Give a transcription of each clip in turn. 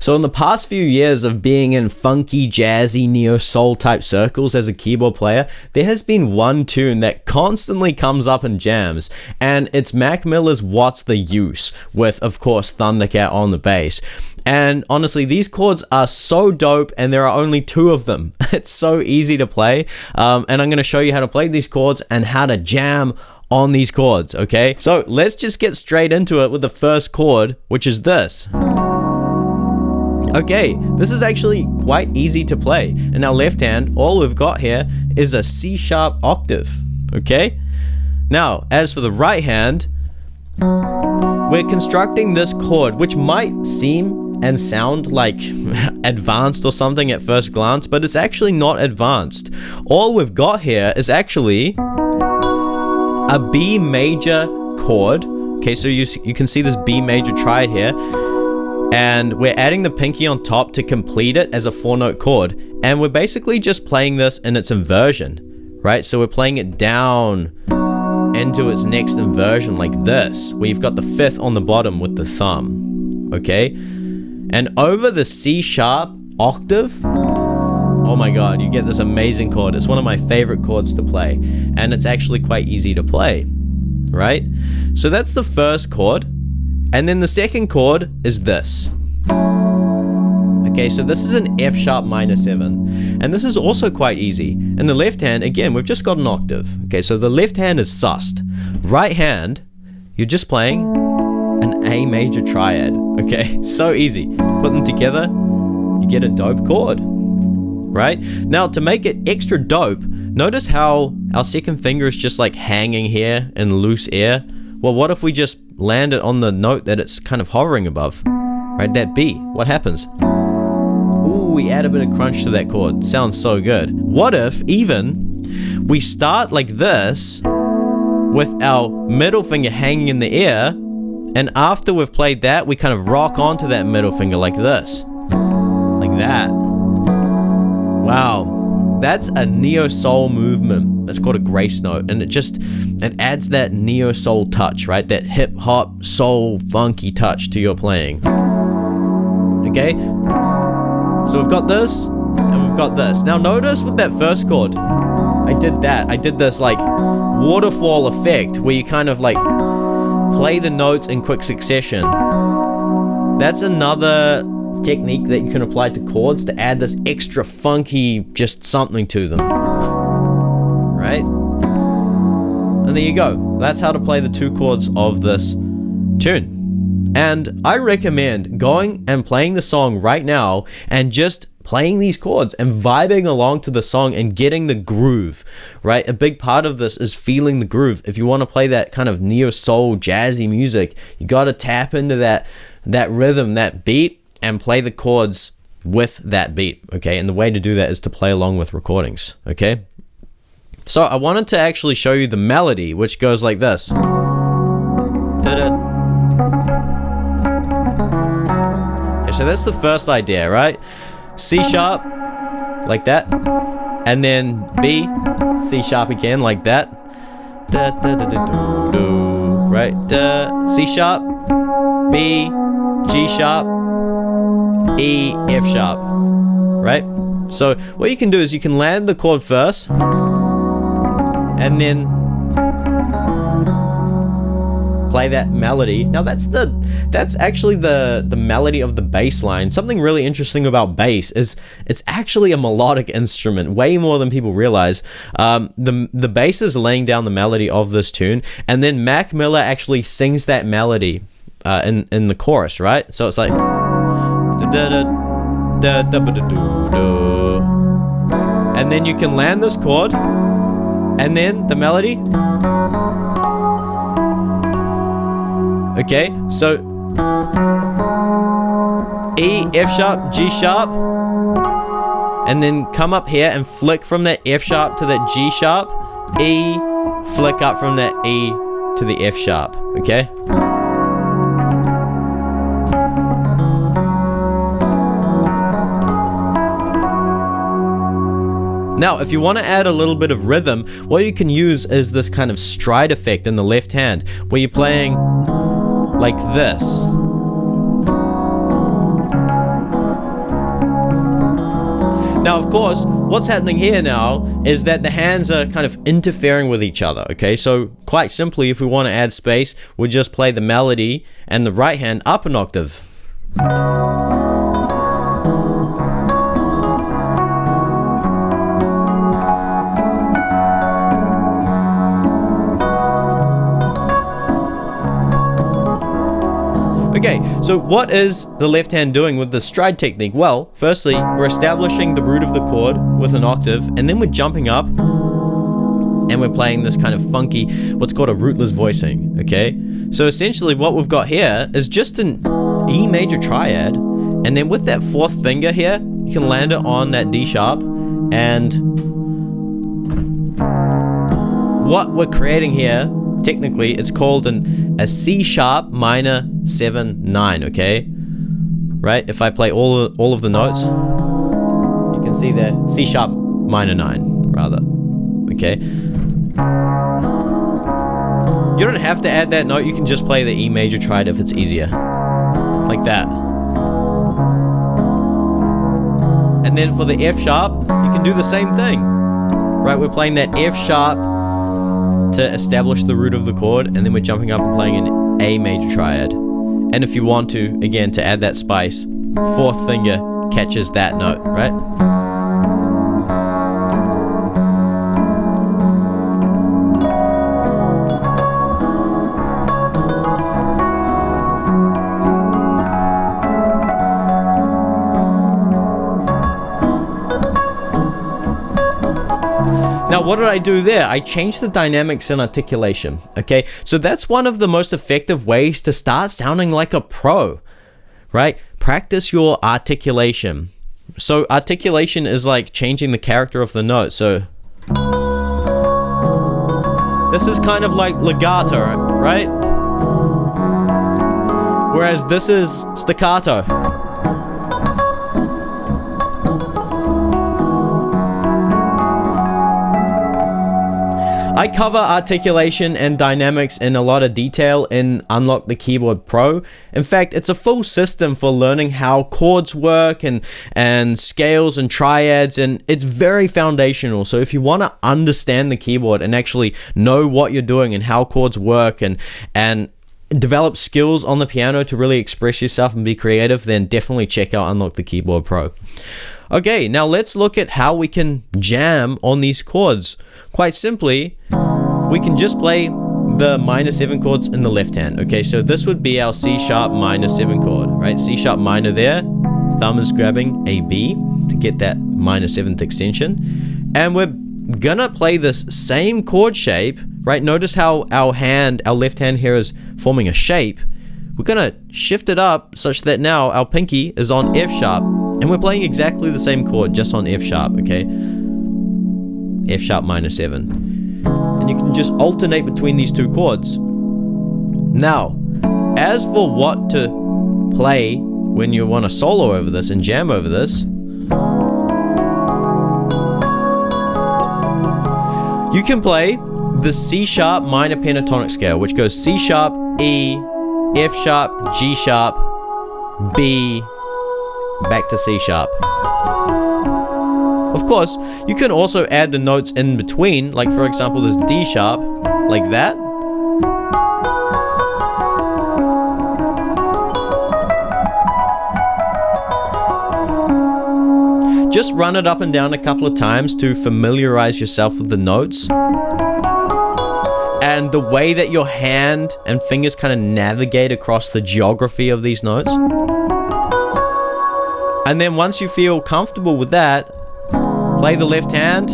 So in the past few years of being in funky, jazzy, neo-soul type circles as a keyboard player, there has been one tune that constantly comes up in jams, and it's Mac Miller's What's the Use, with, of course, Thundercat on the bass. And honestly, these chords are so dope, and there are only 2 of them. It's so easy to play, and I'm going to show you how to play these chords and how to jam on these chords, okay? So let's just get straight into it with the first chord, which is this. Okay, this is actually quite easy to play. In our left hand, all we've got here is a C sharp octave, okay? Now, as for the right hand, we're constructing this chord, which might seem and sound like advanced or something at first glance, but it's actually not advanced. All we've got here is actually a B major chord. Okay, so you can see this B major triad here. And we're adding the pinky on top to complete it as a 4-note chord. And we're basically just playing this in its inversion, right? So we're playing it down into its next inversion like this, where you've got the 5th on the bottom with the thumb, okay? And over the C sharp octave, oh my god, you get this amazing chord. It's one of my favorite chords to play. And it's actually quite easy to play, right? So that's the first chord. And then the second chord is this. Okay, so this is an F sharp minor 7. And this is also quite easy. In the left hand, again, we've just got an octave. Okay, so the left hand is sussed. Right hand, you're just playing an A major triad. Okay, so easy. Put them together, you get a dope chord. Right? Now, to make it extra dope, notice how our second finger is just like hanging here in loose air. Well, what if we just land it on the note that it's kind of hovering above? Right, that B. What happens? Ooh, we add a bit of crunch to that chord. Sounds so good. What if even we start like this with our middle finger hanging in the air, and after we've played that, we kind of rock onto that middle finger like this. Like that. Wow. That's a neo-soul movement. It's called a grace note, and it adds that neo-soul touch, right? That hip-hop, soul, funky touch to your playing. Okay? So we've got this, and we've got this. Now notice with that first chord, I did this like waterfall effect, where you kind of like play the notes in quick succession. That's another technique that you can apply to chords to add this extra funky just something to them, right? And there you go. That's how to play the 2 chords of this tune. And I recommend going and playing the song right now and just playing these chords and vibing along to the song and getting the groove, right? A big part of this is feeling the groove. If you want to play that kind of neo-soul jazzy music, you got to tap into that rhythm, that beat, and play the chords with that beat, okay? And the way to do that is to play along with recordings, okay? So I wanted to actually show you the melody, which goes like this. Ta-da. Okay, so that's the first idea, right? C sharp, like that. And then B, C sharp again, like that. Da, da, da, da, do, do, right? Da, C sharp, B, G sharp, E, F sharp, right? So what you can do is you can land the chord first, and then play that melody. Now that's actually the melody of the bass line. Something really interesting about bass is it's actually a melodic instrument, way more than people realize. The bass is laying down the melody of this tune, and then Mac Miller actually sings that melody in the chorus, right? So it's like and then you can land this chord, and then the melody. Okay, so E, F sharp, G sharp, and then come up here and flick from that F sharp to that G sharp, E, flick up from that E to the F sharp, okay? Now, if you want to add a little bit of rhythm, what you can use is this kind of stride effect in the left hand, where you're playing like this. Now, of course, what's happening here now is that the hands are kind of interfering with each other, okay? So, quite simply, if we want to add space, we'll just play the melody and the right hand up an octave. Okay, so what is the left hand doing with the stride technique? Well, firstly, we're establishing the root of the chord with an octave, and then we're jumping up, and we're playing this kind of funky, what's called a rootless voicing, okay? So essentially what we've got here is just an E major triad, and then with that fourth finger here, you can land it on that D sharp, and what we're creating here, technically, it's called a C sharp minor 7/9, okay? Right? If I play all of the notes, you can see that C sharp minor 9, rather. Okay? You don't have to add that note, you can just play the E major triad if it's easier. Like that. And then for the F sharp, you can do the same thing. Right? We're playing that F sharp to establish the root of the chord, and then we're jumping up and playing an A major triad. And if you want to, again, to add that spice, fourth finger catches that note, right? Now, what did I do there? I changed the dynamics and articulation, okay? So that's one of the most effective ways to start sounding like a pro, right? Practice your articulation. So articulation is like changing the character of the note. So this is kind of like legato, right? Whereas this is staccato. I cover articulation and dynamics in a lot of detail in Unlock the Keyboard Pro. In fact, it's a full system for learning how chords work and scales and triads, and it's very foundational. So if you want to understand the keyboard and actually know what you're doing and how chords work and develop skills on the piano to really express yourself and be creative, then definitely check out Unlock the Keyboard Pro. Okay, now let's look at how we can jam on these chords. Quite simply, we can just play the minor 7 chords in the left hand. Okay, so this would be our C sharp minor 7 chord, right? C sharp minor there, thumb is grabbing a B to get that minor 7th extension. And we're gonna play this same chord shape, right? Notice how our left hand here is forming a shape. We're gonna shift it up such that now our pinky is on F sharp. And we're playing exactly the same chord, just on F sharp, okay? F sharp minor 7. And you can just alternate between these two chords. Now, as for what to play when you want to solo over this and jam over this, you can play the C sharp minor pentatonic scale, which goes C sharp, E, F sharp, G sharp, B, back to C sharp. Of course, you can also add the notes in between, like for example this D sharp, like that. Just run it up and down a couple of times to familiarize yourself with the notes and the way that your hand and fingers kind of navigate across the geography of these notes. And then once you feel comfortable with that, play the left hand.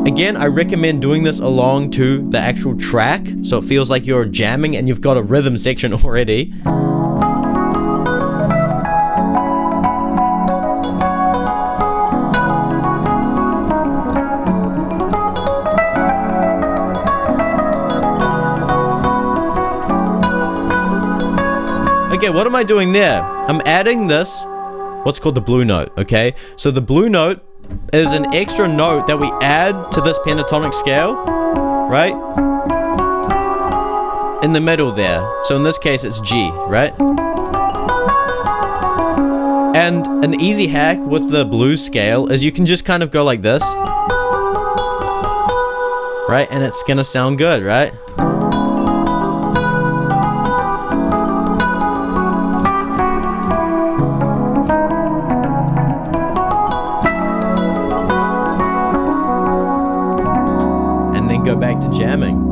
Again, I recommend doing this along to the actual track, so it feels like you're jamming and you've got a rhythm section already. Okay, what am I doing there? I'm adding this, what's called the blue note, okay? So the blue note is an extra note that we add to this pentatonic scale, right? In the middle there. So in this case, it's G, right? And an easy hack with the blues scale is you can just kind of go like this, right? And it's gonna sound good, right? And then go back to jamming.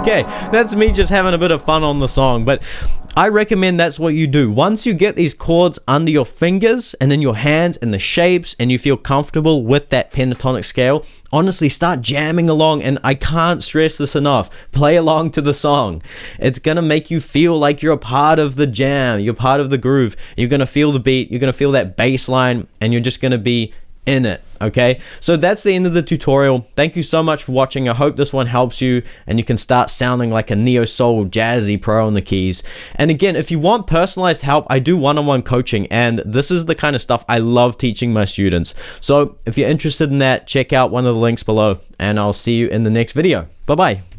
Okay, that's me just having a bit of fun on the song, but I recommend that's what you do. Once you get these chords under your fingers and in your hands and the shapes, and you feel comfortable with that pentatonic scale, honestly, start jamming along. And I can't stress this enough. Play along to the song. It's gonna make you feel like you're a part of the jam. You're part of the groove. You're gonna feel the beat. You're gonna feel that bass line, and you're just gonna be in it. Okay, so that's the end of the tutorial. Thank you so much for watching. I hope this one helps you and you can start sounding like a neo soul jazzy pro on the keys. And again, if you want personalized help, I do one-on-one coaching, and this is the kind of stuff I love teaching my students. So if you're interested in that, check out one of the links below, and I'll see you in the next video. Bye bye.